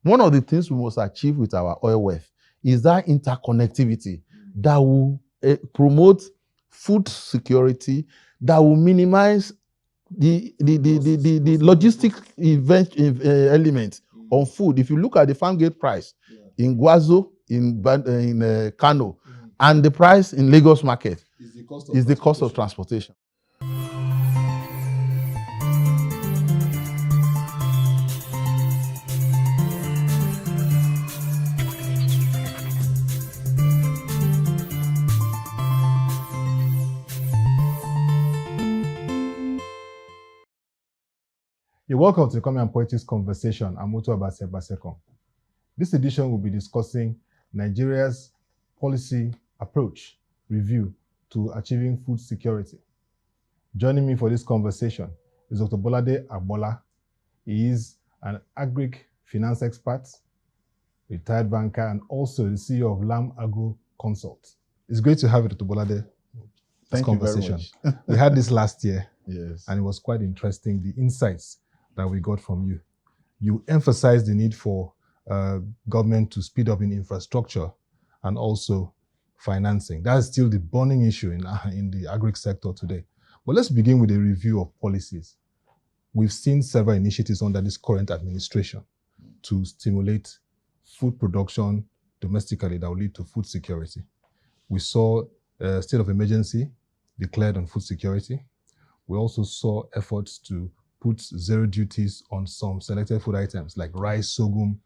One of the things we must achieve with our oil wealth is that interconnectivity that will promote food security, that will minimize the logistic element on food. If you look at the farm gate price in Guazo, in Kano, and the price in Lagos market is the cost of transportation. You're welcome to the Economy and Politics Conversation. I'm Ottoabasi, Abasiekong. This edition will be discussing Nigeria's policy approach review to achieving food security. Joining me for this conversation is Dr. Bolade Agbola. He is an agri-finance expert, retired banker, and also the CEO of LAM Agroconsult. It's great to have you, Dr. Bolade. Thank you very much. We had this last year, yes, and it was quite interesting, the insights that we got from you. You emphasized the need for government to speed up in infrastructure and also financing. That's still the burning issue in the agri sector today. But let's begin with a review of policies. We've seen several initiatives under this current administration to stimulate food production domestically that will lead to food security. We saw a state of emergency declared on food security. We also saw efforts to put zero duties on some selected food items like rice, sorghum,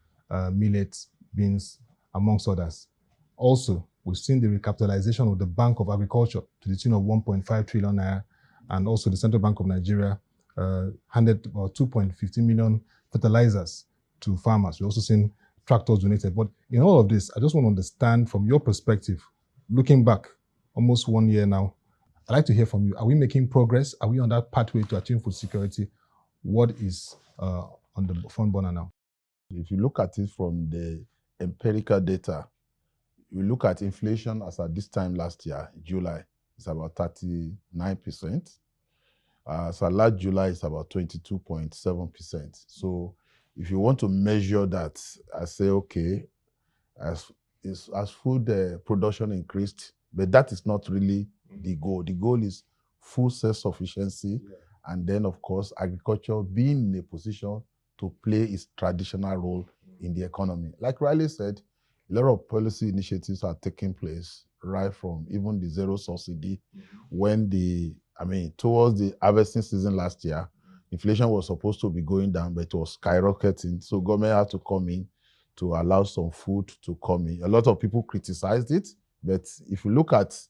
millet, beans, amongst others. Also, we've seen the recapitalization of the Bank of Agriculture to the tune of 1.5 trillion naira, and also the Central Bank of Nigeria handed about 2.15 million fertilizers to farmers. We've also seen tractors donated. But in all of this, I just want to understand from your perspective, looking back almost 1 year now, I'd like to hear from you. Are we making progress? Are we on that pathway to achieve food security? What is on the front burner now? If you look at it from the empirical data, you look at inflation as at this time last year, July, it's about 39%. So last July, it's about 22.7%. So if you want to measure that, I say, okay, as food production increased, but that is not really the goal. The goal is food self-sufficiency, and then, of course, agriculture being in a position to play its traditional role in the economy. Like Riley said, a lot of policy initiatives are taking place, right from even the zero subsidy, when towards the harvesting season last year, inflation was supposed to be going down, but it was skyrocketing. So government had to come in to allow some food to come in. A lot of people criticized it, but if you look at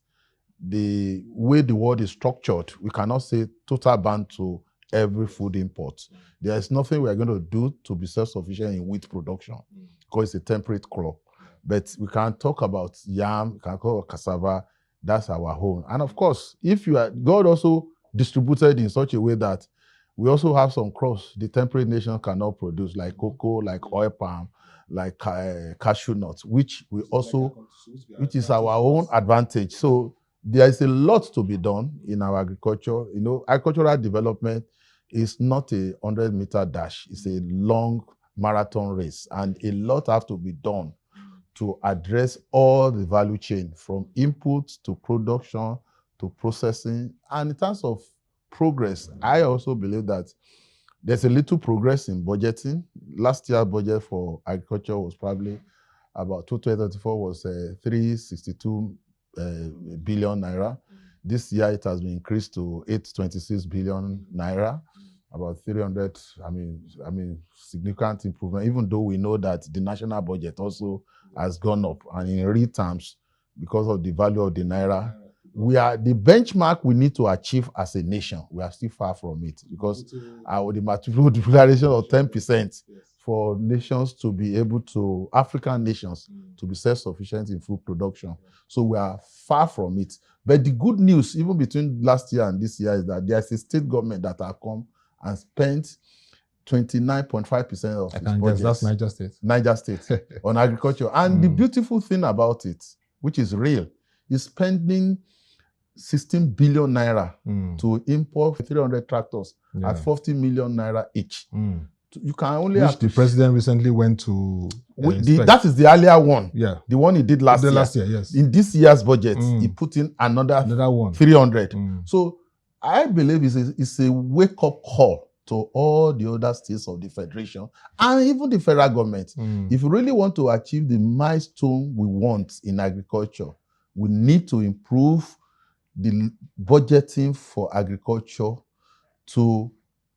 the way the world is structured, we cannot say total ban to every food import. There is nothing we are going to do to be self-sufficient in wheat production because it's a temperate crop. But we can talk about yam, we can talk about cassava, that's our home. And of course, God also distributed in such a way that we also have some crops the temperate nation cannot produce, like cocoa, like oil palm, like cashew nuts, which is our own advantage. So there is a lot to be done in our agriculture. Agricultural development is not a 100-meter dash. It's a long marathon race, and a lot have to be done to address all the value chain, from input to production to processing. And in terms of progress, I also believe that there's a little progress in budgeting. Last year's budget for agriculture was probably about 2024 was 362 billion naira. This year it has been increased to 826 billion naira, about 300. Significant improvement. Even though we know that the national budget also has gone up, and in real terms, because of the value of the naira, we are the benchmark we need to achieve as a nation. We are still far from it because the material declaration of 10% for nations to be able to, African nations, to be self-sufficient in food production. So we are far from it. But the good news, even between last year and this year, is that there's a state government that have come and spent 29.5% of its budget. That's Niger State. Niger State on agriculture. And the beautiful thing about it, which is real, is spending 16 billion naira to import 300 tractors at 40 million naira each You can only Which the president recently went to inspect. that is the earlier one. Yeah. The one he did last year. Last year, yes. In this year's budget, he put in another one. 300. So I believe it's a wake-up call to all the other states of the federation and even the federal government. If you really want to achieve the milestone we want in agriculture, we need to improve the budgeting for agriculture to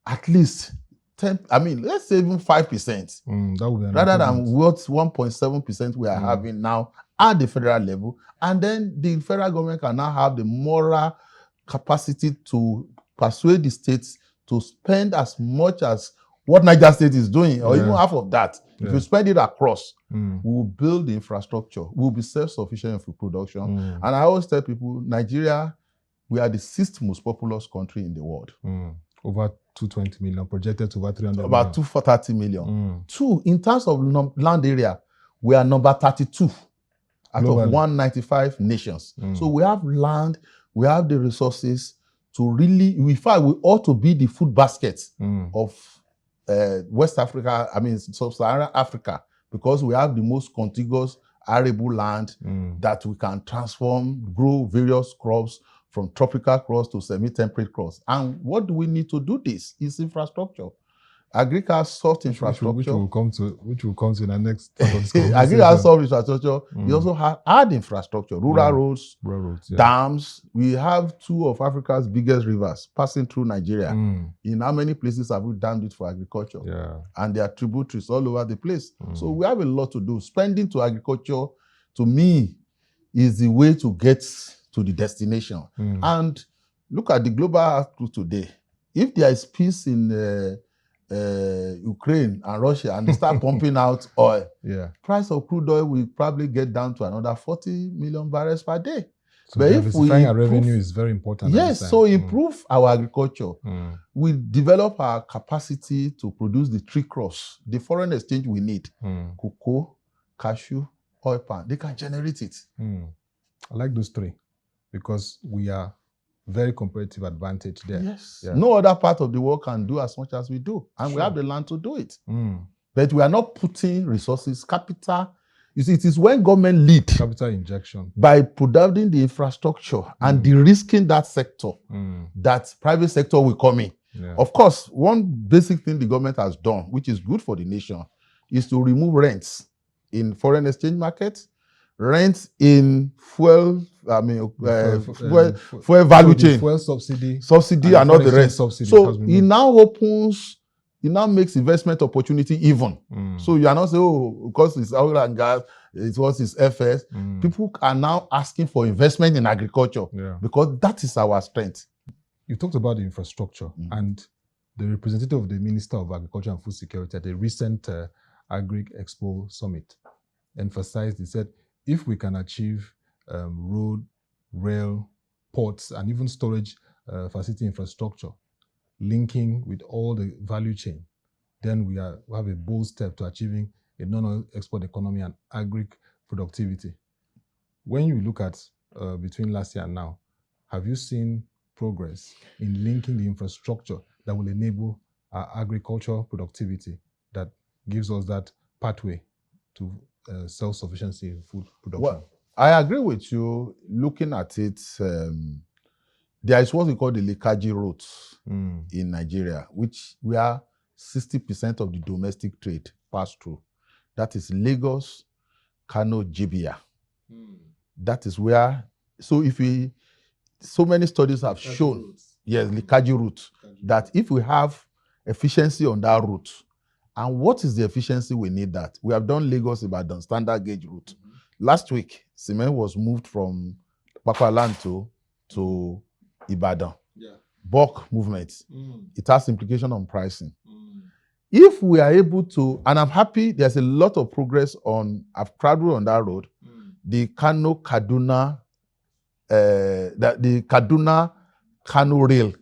at least 10, let's say even 5%. That would be rather than what 1.7% we are having now at the federal level. And then the federal government can now have the moral capacity to persuade the states to spend as much as what Niger State is doing, or even half of that. If you spend it across, we will build the infrastructure. We will be self-sufficient in food production. And I always tell people, Nigeria, we are the 6th most populous country in the world. Over 220 million, projected to over 300 About 230 million. Two, in terms of land area, we are number 32 out of 195 nations. So we have land, we have the resources to really, in fact, we ought to be the food basket of West Africa, Sub-Saharan Africa, because we have the most contiguous arable land that we can transform, grow various crops, from tropical crops to semi-temperate crops. And what do we need to do this? Is infrastructure. Agriculture has soft infrastructure. Which will come to in the next part of this conversation. Agriculture has soft infrastructure. We also have hard infrastructure, rural roads, dams. We have 2 of Africa's biggest rivers passing through Nigeria. In how many places have we dammed it for agriculture? And there are tributaries all over the place. So we have a lot to do. Spending to agriculture, to me, is the way to get to the destination. And look at the global outlook today. If there is peace in Ukraine and Russia and they start pumping out oil, price of crude oil will probably get down to another 40 million barrels per day. So but diversifying our revenue is very important. Yes, so improve our agriculture. We develop our capacity to produce the 3 crops, the foreign exchange we need, cocoa, cashew, oil palm. They can generate it. I like those 3. Because we are very competitive advantage there. Yes. No other part of the world can do as much as we do. And we have the land to do it. But we are not putting resources, capital. You see, it is when government lead. Capital injection. By providing the infrastructure and de-risking that sector, that private sector will come in. Of course, one basic thing the government has done, which is good for the nation, is to remove rents in foreign exchange markets, rent in fuel value chain, fuel subsidy and all the rest. Subsidy so it now makes investment opportunity even. So you are not saying, because it's oil and gas, it was its FS. People are now asking for investment in agriculture because that is our strength. You talked about the infrastructure, and the representative of the Minister of Agriculture and Food Security at the recent Agri-Expo Summit emphasized, he said, if we can achieve road, rail, ports, and even storage facility infrastructure linking with all the value chain, then we have a bold step to achieving a non-oil export economy and agri productivity. When you look at between last year and now, have you seen progress in linking the infrastructure that will enable our agricultural productivity that gives us that pathway to self-sufficiency in food production? Well, I agree with you. Looking at it, there is what we call the Lekaji routes in Nigeria, which where 60% of the domestic trade pass through. That is Lagos, Kano, Jibia. That is where, so many studies have shown, Lekaji route, that if we have efficiency on that route, and what is the efficiency we need that? We have done Lagos-Ibadan standard gauge route. Last week, cement was moved from Papalanto to Ibadan. Bulk movement. It has implication on pricing. If we are able to, and I'm happy there's a lot of progress on, I've traveled on that road, the Kano-Kaduna, the Kaduna-Kano rail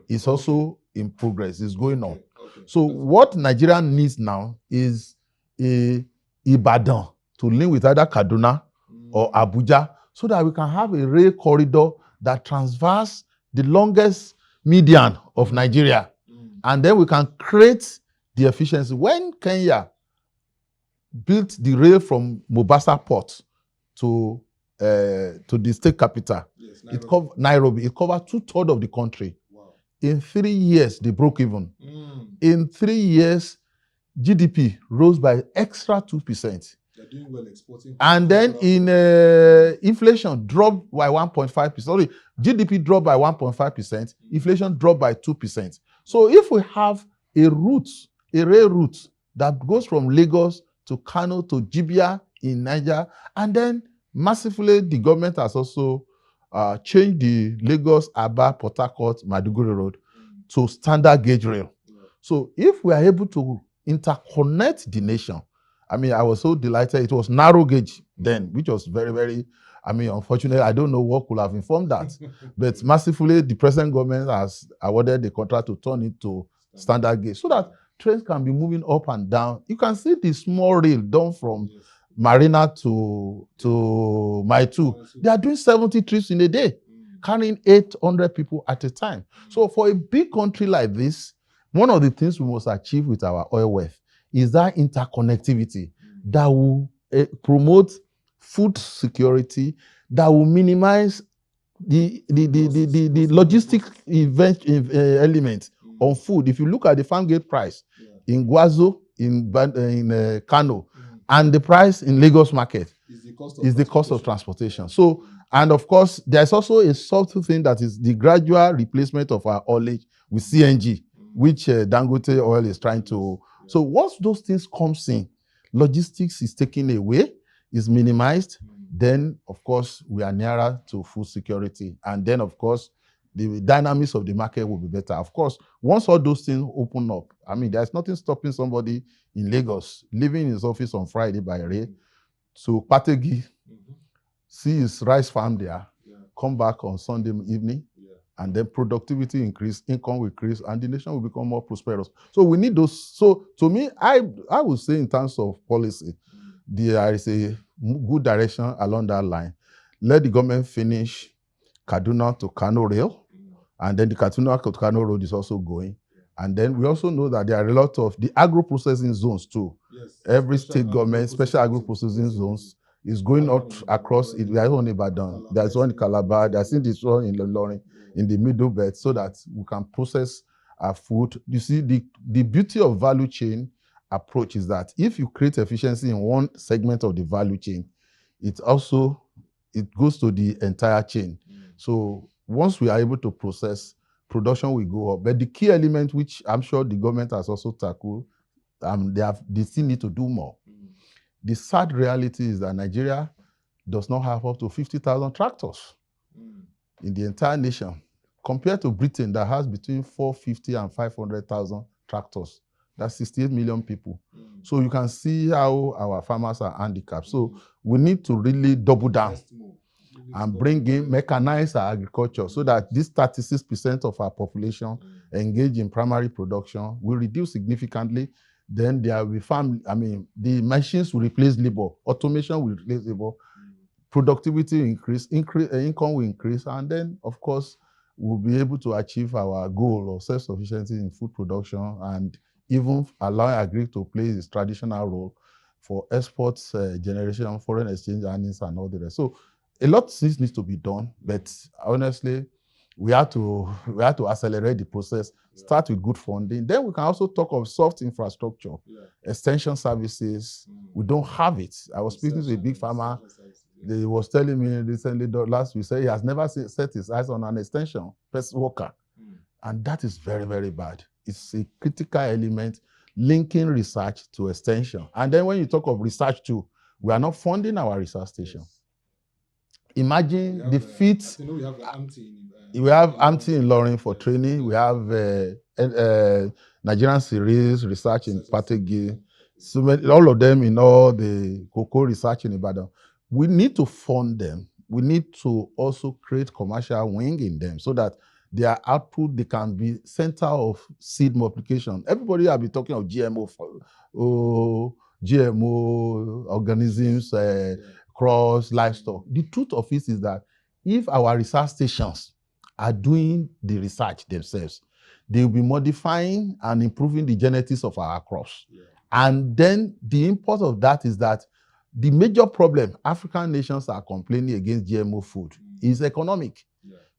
is also in progress, is going on. So what Nigeria needs now is a Ibadan to link with either Kaduna or Abuja, so that we can have a rail corridor that transverse the longest median of Nigeria. And then we can create the efficiency. When Kenya built the rail from Mombasa port to the state capital, Yes, Nairobi, it covered 2/3 of the country. Wow. In 3 years, they broke even. Mm. In 3 years, GDP rose by extra 2%. They're doing well exporting. And then in inflation dropped by 1.5%. Sorry, GDP dropped by 1.5%. Inflation dropped by 2%. So if we have a rail route that goes from Lagos to Kano to Jibia in Niger, and then massively the government has also changed the Lagos, Aba, Port Harcourt, Maiduguri Road to standard gauge rail. So if we are able to interconnect the nation, I mean, I was so delighted. It was narrow gauge then, which was very, very, I mean, unfortunately, I don't know what could have informed that. But massively, the present government has awarded the contract to turn it to standard gauge so that trains can be moving up and down. You can see the small rail done from Marina to Mile 2. They are doing 70 trips in a day, carrying 800 people at a time. So for a big country like this, one of the things we must achieve with our oil wealth is that interconnectivity that will promote food security, that will minimize the logistic element on food. If you look at the farm gate price in Gwazo, in Kano, and the price in Lagos market is the cost of transportation. So, and of course, there's also a subtle thing that is the gradual replacement of our oilage with CNG, which Dangote Oil is trying to. So once those things comes in, logistics is taken away, is minimized, then of course we are nearer to food security. And then of course, the dynamics of the market will be better. Of course, once all those things open up, I mean, there's nothing stopping somebody in Lagos leaving his office on Friday by rail to Pategi, see his rice farm there, come back on Sunday evening, and then productivity increase, income will increase, and the nation will become more prosperous. So we need those. So to me, I would say in terms of policy, there is a good direction along that line. Let the government finish Kaduna to Kano rail, and then the Kaduna to Kano road is also going. And then we also know that there are a lot of the agro processing zones too. Yes. Every state government, special agro processing zones, is going out across it. There's one in Ibadan, there's one in Calabar, there's this one in Ilorin, in the middle belt, so that we can process our food. You see, the beauty of value chain approach is that if you create efficiency in one segment of the value chain, it goes to the entire chain. So once we are able to process, production will go up. But the key element, which I'm sure the government has also tackled, they still need to do more. The sad reality is that Nigeria does not have up to 50,000 tractors in the entire nation, compared to Britain that has between 450 and 500,000 tractors. That's 68 million people. So you can see how our farmers are handicapped. So we need to really double down and bring in mechanized agriculture so that this 36% of our population engaged in primary production will reduce significantly. Then there will be the machines will replace labor, automation will replace labor, productivity will increase, income will increase, and then, of course, we'll be able to achieve our goal of self-sufficiency in food production and even allow agri to play its traditional role for exports, generation, foreign exchange earnings, and all the rest. So a lot of things needs to be done, but honestly, we have to accelerate the process, start with good funding. Then we can also talk of soft infrastructure, extension services. We don't have it. I was speaking to a big farmer. They was telling me recently, last week, he has never set his eyes on an extension pest worker. And that is very, very bad. It's a critical element linking research to extension. And then when you talk of research too, we are not funding our research station. Imagine the feat. We have AMTI in Ilorin for training. We have Nigerian series research in Pategi. So all of them in all the cocoa research in Ibadan. We need to fund them. We need to also create commercial wing in them so that their output, they can be center of seed multiplication. Everybody have been talking of GMO organisms, cross, livestock. The truth of it is that if our research stations are doing the research themselves, They will be modifying and improving the genetics of our crops. And then the import of that is that the major problem African nations are complaining against GMO food is economic.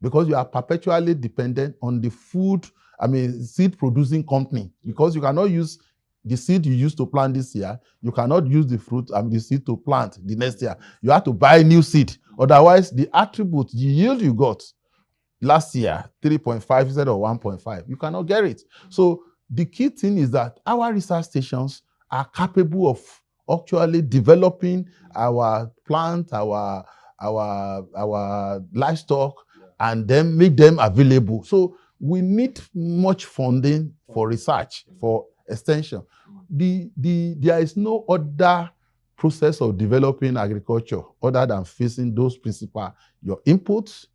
Because you are perpetually dependent on the seed producing company. Because you cannot use the seed you used to plant this year, you cannot use the seed to plant the next year. You have to buy new seed. Otherwise, the attribute, the yield you got last year, 3.5 instead of 1.5, you cannot get it. So the key thing is that our research stations are capable of actually developing our plant, our livestock, and then make them available. So we need much funding for research, for extension. There is no other process of developing agriculture other than facing those principles: your inputs,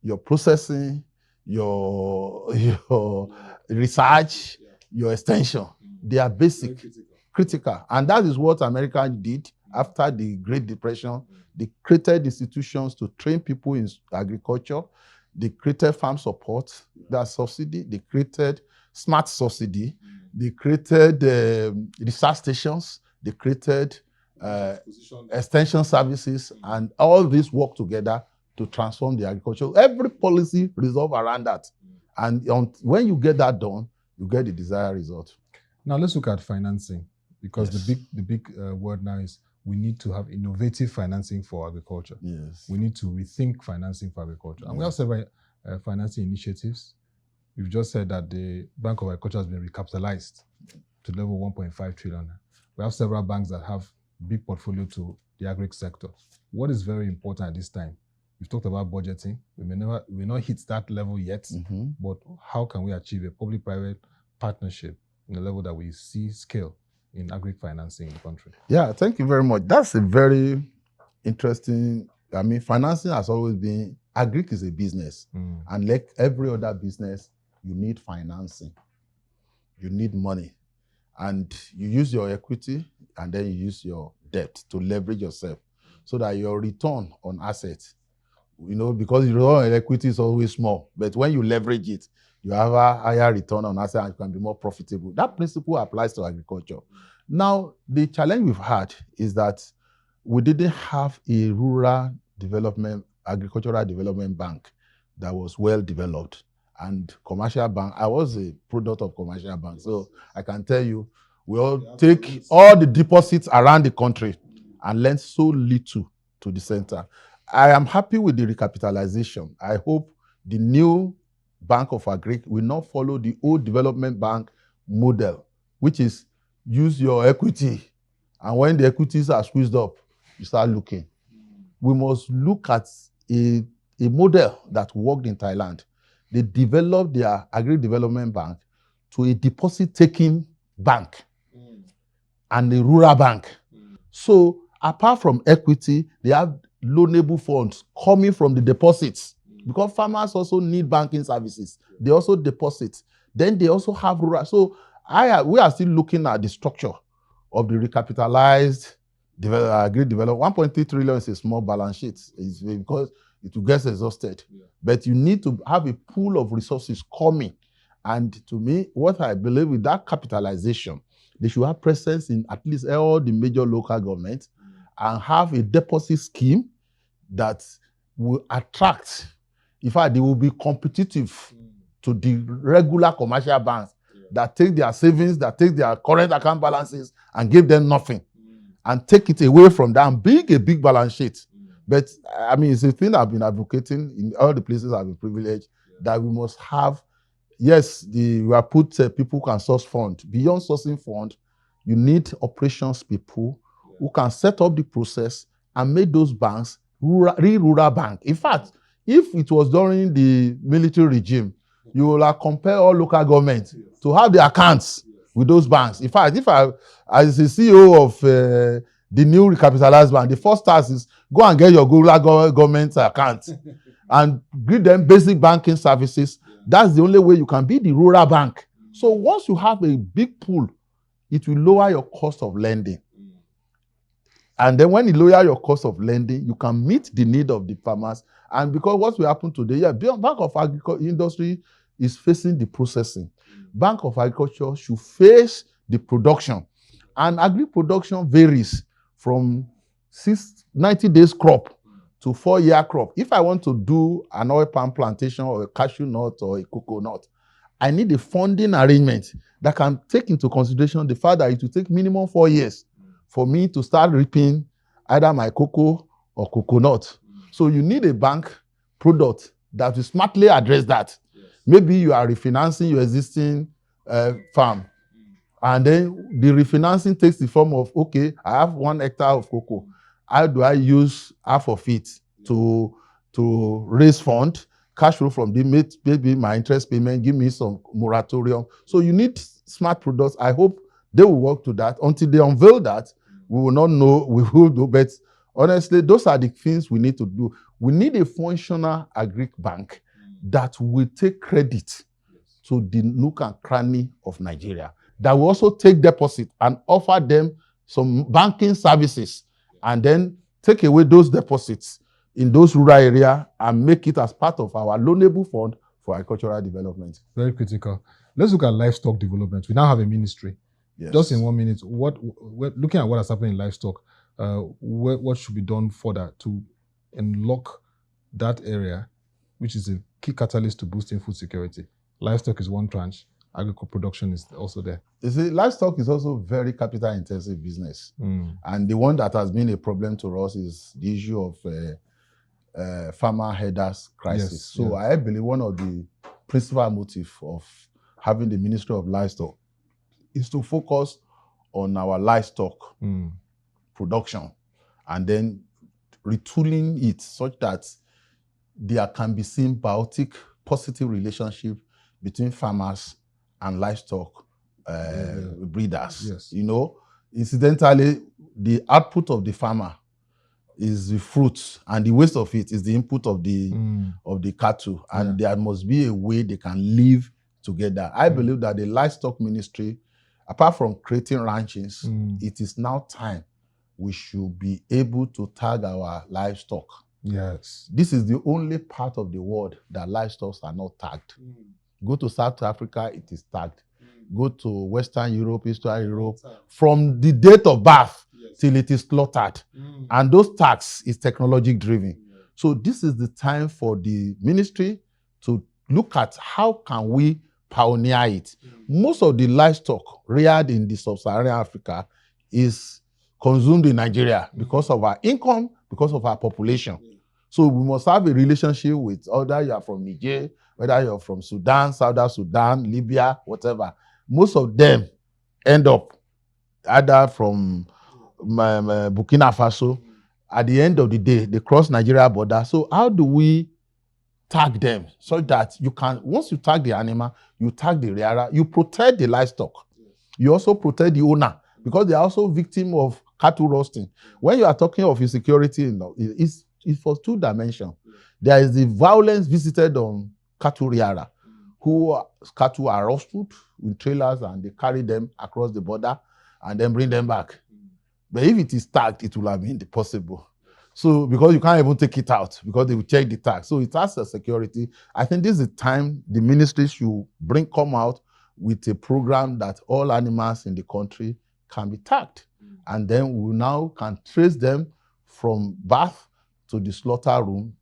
your processing, your research, your extension. They are basic, critical. And that is what America did after the Great Depression. They created institutions to train people in agriculture. They created farm support, that subsidy. They created smart subsidy. They created research stations. They created extension services, and all this work together to transform the agriculture. Every policy resolve around that. And when you get that done, you get the desired result. Now let's look at financing, because the big word now is we need to have innovative financing for agriculture. Yes. We need to rethink financing for agriculture. And we have several financing initiatives. We've just said that the Bank of Agriculture has been recapitalized to level 1.5 trillion. We have several banks that have big portfolio to the agri sector. What is very important at this time? We've talked about budgeting. We may not hit that level yet, but how can we achieve a public-private partnership in a level that we see scale in agri financing in the country? Yeah, thank you very much. That's a very interesting. Financing has always been, agri is a business. And like every other business, you need financing. You need money. And you use your equity and then you use your debt to leverage yourself so that your return on assets, because your return on equity is always small, but when you leverage it, you have a higher return on assets and you can be more profitable. That principle applies to agriculture. Now, the challenge we've had is that we didn't have a agricultural development bank that was well developed. And commercial bank, I was a product of commercial bank. So I can tell you, we all take all the deposits around the country and lend so little to the center. I am happy with the recapitalization. I hope the new Bank of Agri will not follow the old development bank model, which is use your equity. And when the equities are squeezed up, you start looking. We must look at a model that worked in Thailand. They developed their agri-development bank to a deposit-taking bank and a rural bank. So apart from equity, they have loanable funds coming from the deposits, because farmers also need banking services. They also deposit. Then they also have rural. So we are still looking at the structure of the recapitalized agri-development. 1.3 trillion is a small balance sheet. It's because it will get exhausted. But you need to have a pool of resources coming. And to me, what I believe with that capitalization, they should have presence in at least all the major local governments and have a deposit scheme that will attract. In fact, they will be competitive to the regular commercial banks that take their savings, that take their current account balances and give them nothing and take it away from them, being a big balance sheet. But it's a thing I've been advocating in all the places I've been privileged, that we must have, we have put people who can source fund. Beyond sourcing fund, you need operations people who can set up the process and make those banks rural bank. In fact, if it was during the military regime, you will compare all local governments to have the accounts with those banks. In fact, as the CEO of the new recapitalized bank, the first task is go and get your rural government account and give them basic banking services. That's the only way you can be the rural bank. So once you have a big pool, it will lower your cost of lending. And then when you lower your cost of lending, you can meet the need of the farmers. And because what will happen today, Bank of Agriculture Industry is facing the processing. Bank of Agriculture should face the production. And agri-production varies from 90 days crop to 4-year crop. If I want to do an oil palm plantation or a cashew nut or a coconut, I need a funding arrangement that can take into consideration the fact that it will take minimum 4 years for me to start reaping either my cocoa or coconut. So you need a bank product that will smartly address that. Maybe you are refinancing your existing farm. And then the refinancing takes the form of, okay, I have 1 hectare of cocoa. How do I use half of it to raise fund, cash flow from the maybe my interest payment, give me some moratorium. So you need smart products. I hope they will work to that. Until they unveil that, we will not know, we will do. But honestly, those are the things we need to do. We need a functional agri bank that will take credit to the nook and cranny of Nigeria, that will also take deposit and offer them some banking services, and then take away those deposits in those rural areas and make it as part of our loanable fund for agricultural development. Very critical. Let's look at livestock development. We now have a ministry. Yes. Just in 1 minute, looking at what has happened in livestock, what should be done further to unlock that area, which is a key catalyst to boosting food security? Livestock is one tranche. Agricultural production is also there. You see, livestock is also very capital-intensive business. And the one that has been a problem to us is the issue of farmer headers crisis. Yes, so I believe one of the principal motives of having the Ministry of Livestock is to focus on our livestock production and then retooling it such that there can be symbiotic, positive relationship between farmers and livestock breeders. Yes. You know, incidentally, the output of the farmer is the fruits, and the waste of it is the input of the cattle. And there must be a way they can live together. I believe that the livestock ministry, apart from creating ranches, it is now time we should be able to tag our livestock. Yes. This is the only part of the world that livestock are not tagged. Go to South Africa, it is tagged. Go to Western Europe, Eastern Europe, from the date of birth till it is slaughtered. And those tags is technology driven. So this is the time for the ministry to look at how can we pioneer it. Most of the livestock reared in the sub-Saharan Africa is consumed in Nigeria because of our income, because of our population. So we must have a relationship with whether you are from Niger, whether you're from Sudan, Southern Sudan, Libya, whatever. Most of them end up either from Burkina Faso. At the end of the day, they cross Nigeria border. So how do we tag them so that you can, once you tag the animal, you tag the rearer, you protect the livestock. You also protect the owner because they are also victim of cattle roasting. When you are talking of insecurity, it's for 2 dimensions. There is the violence visited on cattle rearer, who cattle are roasted with trailers and they carry them across the border and then bring them back. But if it is tagged, it will have been possible. So because you can't even take it out because they will check the tag. So it has a security. I think this is the time the ministry should come out with a program that all animals in the country can be tagged. And then we now can trace them from birth to the slaughter room.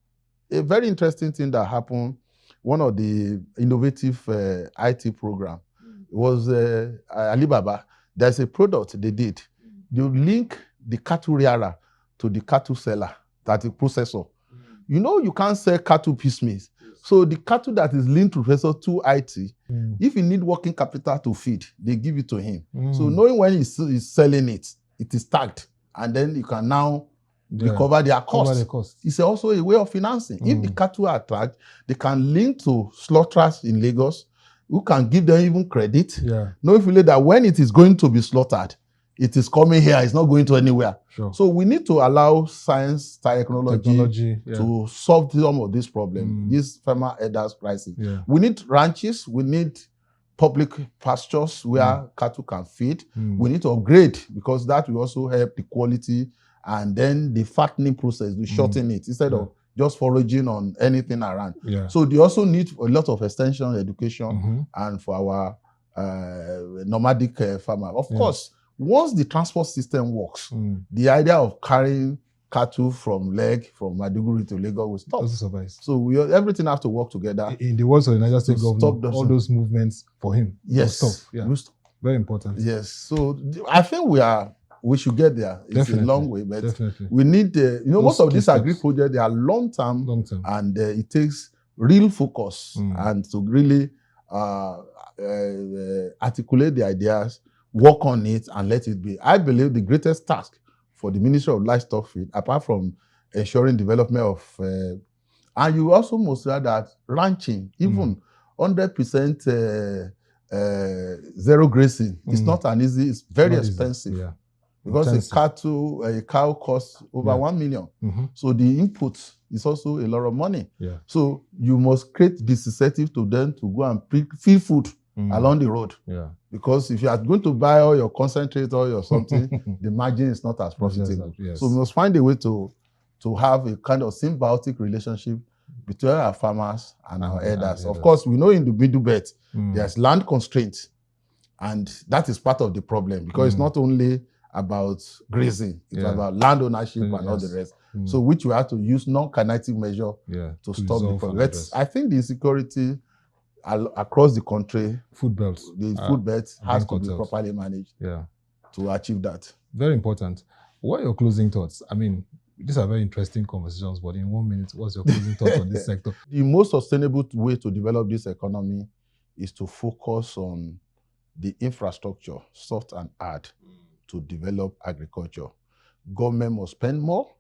A very interesting thing that happened, one of the innovative IT program was Alibaba. There's a product they did. They link the cattle rearer to the cattle seller, that is processor. You know, you can't sell cattle piecemeal. So the cattle that is linked to processor to IT, if you need working capital to feed, they give it to him. So knowing when he's selling it, it is tagged, and then you can now recover their cost. It's also a way of financing. If the cattle are tagged, they can link to slaughterers in Lagos, who can give them even credit. Knowing that when it is going to be slaughtered, it is coming here, it's not going to anywhere. So we need to allow science, technology to solve some of this problem, this farmer headers crisis. We need ranches, we need public pastures where cattle can feed. We need to upgrade because that will also help the quality and then the fattening process, we shorten it. Instead of just foraging on anything around. Yeah. So they also need a lot of extension education Mm-hmm. and for our nomadic farmer. Of Yeah. course, once the transport system works, the idea of carrying cattle from Maiduguri to Lagos will stop. Also survives. So everything has to work together. In the words of the Niger State governor, stop all those movements for him will stop. Yeah. Very important. Yes. So I think we should get there. It's Definitely. a long way, but Definitely. we need most of these agri projects, they are long-term. And it takes real focus and to really articulate the ideas, work on it, and let it be. I believe the greatest task for the Ministry of Livestock Feed, apart from ensuring development of, and you also must add that ranching, even 100% zero grazing, it's not an easy, it's very expensive. Yeah. Because a cow costs over 1 million. So the input is also a lot of money. Yeah. So you must create this incentive to them to go and feed food along the road. Yeah. Because if you are going to buy all your concentrate or something, the margin is not as profitable. Yes. So we must find a way to have a kind of symbiotic relationship between our farmers and our herders. Of course, we know in the middle belt, there's land constraints. And that is part of the problem because it's not only about grazing, it's about land ownership and all the rest. So which we have to use non-kinetic measure to stop the problem. I think the insecurity across the country, the food belt has to be properly managed to achieve that. Very important. What are your closing thoughts? I mean, these are very interesting conversations, but in 1 minute, what's your closing thoughts on this sector? The most sustainable way to develop this economy is to focus on the infrastructure, soft and hard, to develop agriculture. Government must spend more,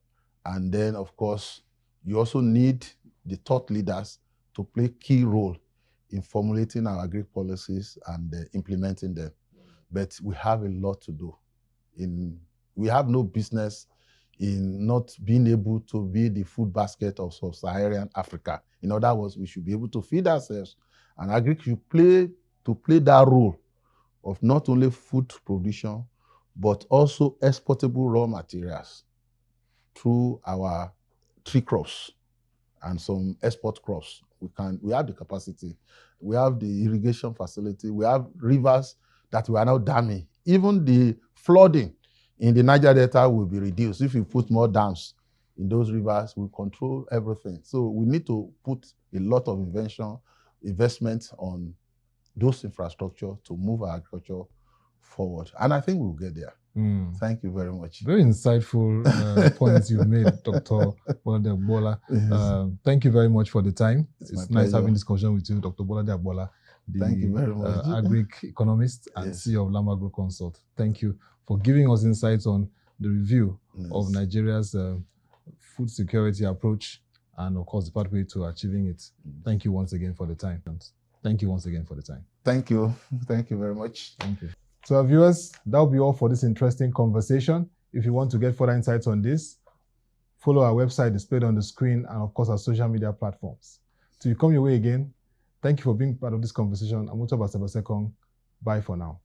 and then, of course, you also need the thought leaders to play a key role in formulating our agri policies and implementing them. But we have a lot to do. We have no business in not being able to be the food basket of sub-Saharan Africa. In other words, we should be able to feed ourselves, and agriculture play that role of not only food production, but also exportable raw materials through our tree crops and some export crops. We have the capacity. We have the irrigation facility. We have rivers that we are now damming. Even the flooding in the Niger Delta will be reduced. If we put more dams in those rivers, we control everything. So we need to put a lot of investment on those infrastructure to move our agriculture forward. And I think we'll get there. Thank you very much. Very insightful points you've made, Dr. Bolade Agbola. Thank you very much for the time. It's nice having this discussion with you, Dr. Bolade Agbola, the Thank you very much. agri-economist and CEO of Agroconsult. Thank you for giving us insights on the review of Nigeria's food security approach and, of course, the pathway to achieving it. Thank you once again for the time. Thank you once again for the time. Thank you. Thank you very much. Thank you. So our viewers, that'll be all for this interesting conversation. If you want to get further insights on this, follow our website displayed on the screen and, of course, our social media platforms. Till you come your way again, thank you for being part of this conversation. I'm Ottoabasi. Bye for now.